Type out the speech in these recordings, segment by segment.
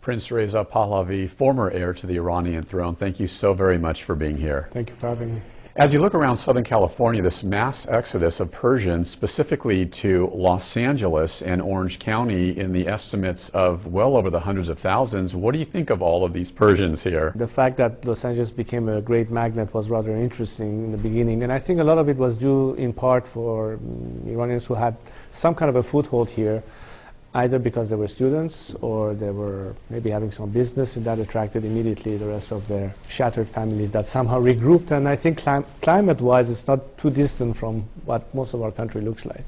Prince Reza Pahlavi, former heir to the Iranian throne, thank you so very much for being here. Thank you for having me. As you look around Southern California, this mass exodus of Persians, specifically to Los Angeles and Orange County, in the estimates of well over the hundreds of thousands, what do you think of all of these Persians here? The fact that Los Angeles became a great magnet was rather interesting in the beginning, and I think a lot of it was due in part for Iranians who had some kind of a foothold here, either because they were students or they were maybe having some business, and that attracted immediately the rest of their shattered families that somehow regrouped. And I think climate-wise, it's not too distant from what most of our country looks like.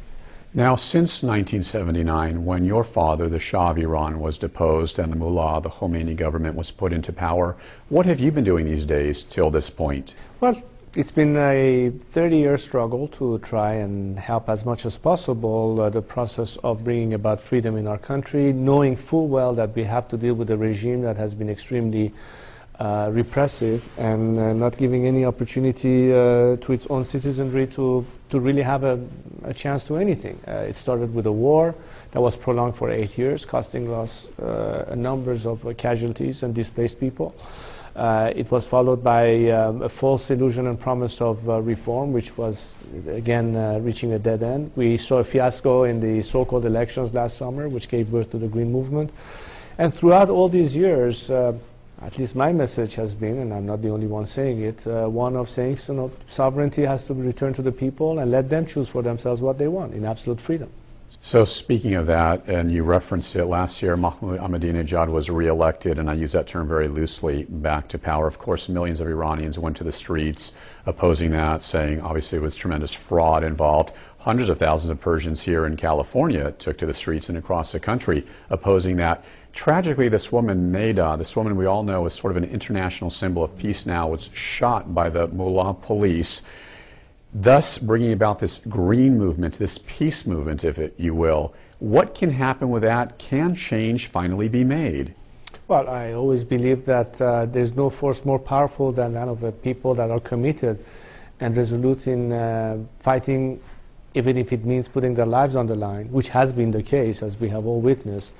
Now, since 1979, when your father, the Shah of Iran, was deposed and the Mullah, the Khomeini government, was put into power, what have you been doing these days till this point? Well, it's been a 30-year struggle to try and help as much as possible the process of bringing about freedom in our country, knowing full well that we have to deal with a regime that has been extremely repressive and not giving any opportunity to its own citizenry to really have a chance to anything. It started with a war that was prolonged for 8 years, costing us numbers of casualties and displaced people. It was followed by a false illusion and promise of reform, which was, again, reaching a dead end. We saw a fiasco in the so-called elections last summer, which gave birth to the Green Movement. And throughout all these years, at least my message has been, and I'm not the only one saying it, one of saying, sovereignty has to be returned to the people and let them choose for themselves what they want in absolute freedom. So speaking of that, and you referenced it last year, Mahmoud Ahmadinejad was reelected, and I use that term very loosely, back to power. Of course, millions of Iranians went to the streets opposing that, saying obviously there was tremendous fraud involved. Hundreds of thousands of Persians here in California took to the streets and across the country opposing that. Tragically, this woman, Neda, this woman we all know is sort of an international symbol of peace now, was shot by the Mullah police, thus bringing about this green movement, this peace movement, if you will. What can happen with that? Can change finally be made? Well, I always believe that there's no force more powerful than that of the people that are committed and resolute in fighting, even if it means putting their lives on the line, which has been the case, as we have all witnessed.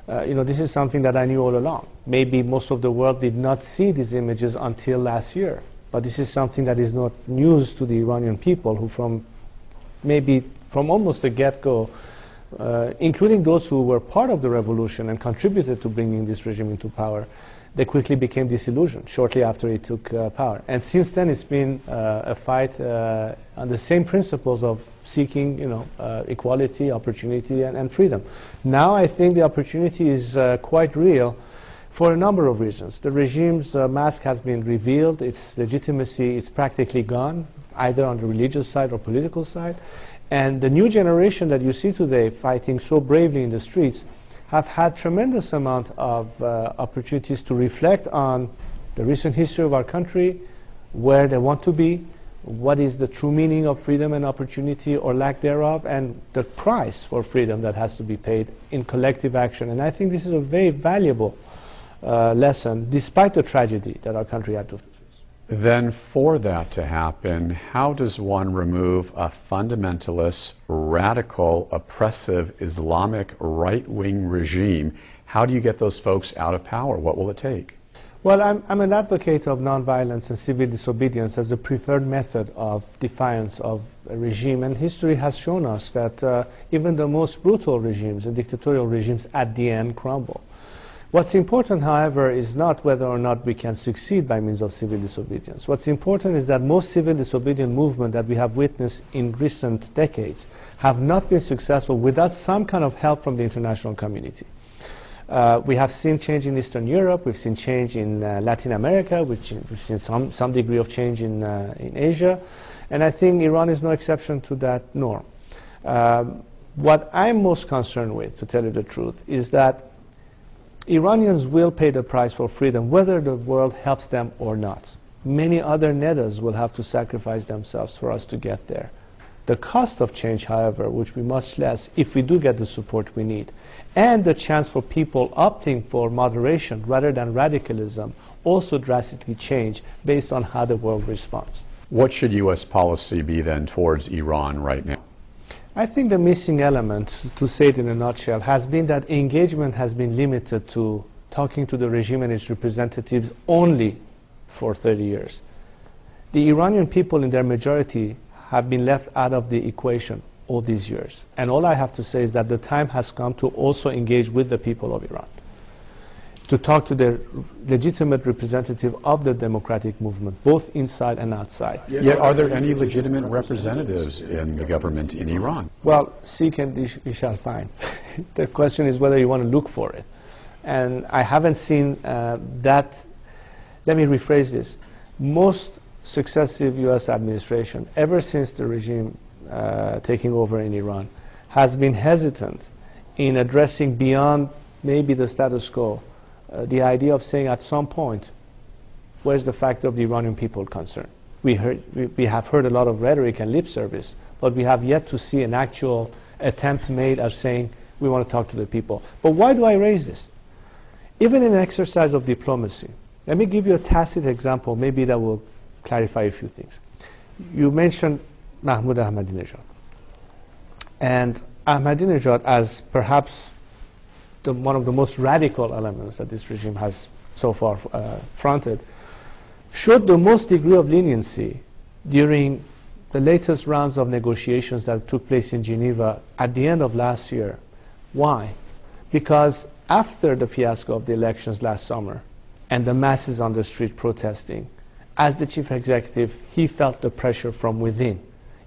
This is something that I knew all along. Maybe most of the world did not see these images until last year. But this is something that is not news to the Iranian people, who from almost the get-go, including those who were part of the revolution and contributed to bringing this regime into power, they quickly became disillusioned shortly after it took power. And since then, it's been a fight on the same principles of seeking, equality, opportunity, and freedom. Now, I think the opportunity is quite real, for a number of reasons. The regime's mask has been revealed, its legitimacy is practically gone, either on the religious side or political side. And the new generation that you see today fighting so bravely in the streets have had tremendous amount of opportunities to reflect on the recent history of our country, where they want to be, what is the true meaning of freedom and opportunity or lack thereof, and the price for freedom that has to be paid in collective action. And I think this is a very valuable lesson, despite the tragedy that our country had to face. Then for that to happen, how does one remove a fundamentalist, radical, oppressive, Islamic right-wing regime? How do you get those folks out of power? What will it take? Well, I'm an advocate of nonviolence and civil disobedience as the preferred method of defiance of a regime. And history has shown us that even the most brutal regimes and dictatorial regimes at the end crumble. What's important, however, is not whether or not we can succeed by means of civil disobedience. What's important is that most civil disobedience movements that we have witnessed in recent decades have not been successful without some kind of help from the international community. We have seen change in Eastern Europe, we've seen change in Latin America, we've seen some degree of change in Asia, and I think Iran is no exception to that norm. What I'm most concerned with, to tell you the truth, is that Iranians will pay the price for freedom, whether the world helps them or not. Many other Nedas will have to sacrifice themselves for us to get there. The cost of change, however, which will be much less if we do get the support we need, and the chance for people opting for moderation rather than radicalism also drastically change based on how the world responds. What should U.S. policy be then towards Iran right now? I think the missing element, to say it in a nutshell, has been that engagement has been limited to talking to the regime and its representatives only for 30 years. The Iranian people in their majority have been left out of the equation all these years. And all I have to say is that the time has come to also engage with the people of Iran, to talk to the legitimate representative of the democratic movement, both inside and outside. Yet, are there any legitimate representatives in the government in Iran? Well, seek and you shall find. The question is whether you want to look for it. And I haven't seen that. Let me rephrase this. Most successive U.S. administration, ever since the regime taking over in Iran, has been hesitant in addressing beyond maybe the status quo the idea of saying at some point, where's the factor of the Iranian people concerned? We have heard a lot of rhetoric and lip service, but we have yet to see an actual attempt made of saying we want to talk to the people. But why do I raise this? Even in an exercise of diplomacy, let me give you a tacit example, maybe that will clarify a few things. You mentioned Mahmoud Ahmadinejad. And Ahmadinejad, as perhaps one of the most radical elements that this regime has so far fronted, showed the most degree of leniency during the latest rounds of negotiations that took place in Geneva at the end of last year. Why? Because after the fiasco of the elections last summer and the masses on the street protesting, as the chief executive, he felt the pressure from within.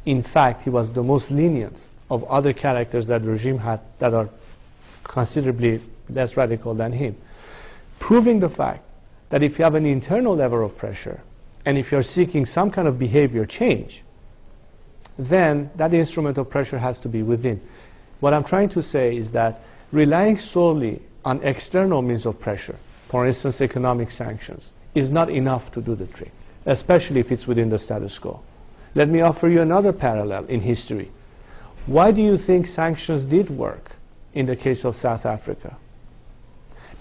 In fact, he was the most lenient of other characters that the regime had that are considerably less radical than him, proving the fact that if you have an internal level of pressure and if you're seeking some kind of behavior change, then that instrument of pressure has to be within. What I'm trying to say is that relying solely on external means of pressure, for instance economic sanctions, is not enough to do the trick, especially if it's within the status quo. Let me offer you another parallel in history. Why do you think sanctions did work in the case of South Africa?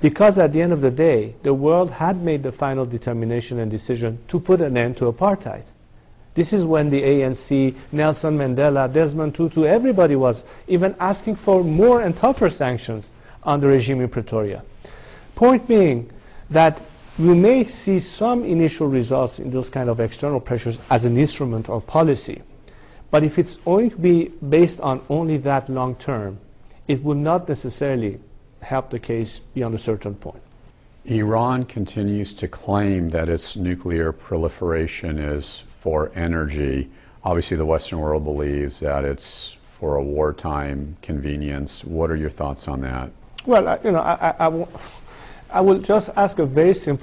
Because at the end of the day, the world had made the final determination and decision to put an end to apartheid. This is when the ANC, Nelson Mandela, Desmond Tutu, everybody was even asking for more and tougher sanctions on the regime in Pretoria. Point being that we may see some initial results in those kind of external pressures as an instrument of policy. But if it's going to be based on only that long term, it will not necessarily help the case beyond a certain point. Iran continues to claim that its nuclear proliferation is for energy. Obviously, the Western world believes that it's for a wartime convenience. What are your thoughts on that? Well, I will just ask a very simple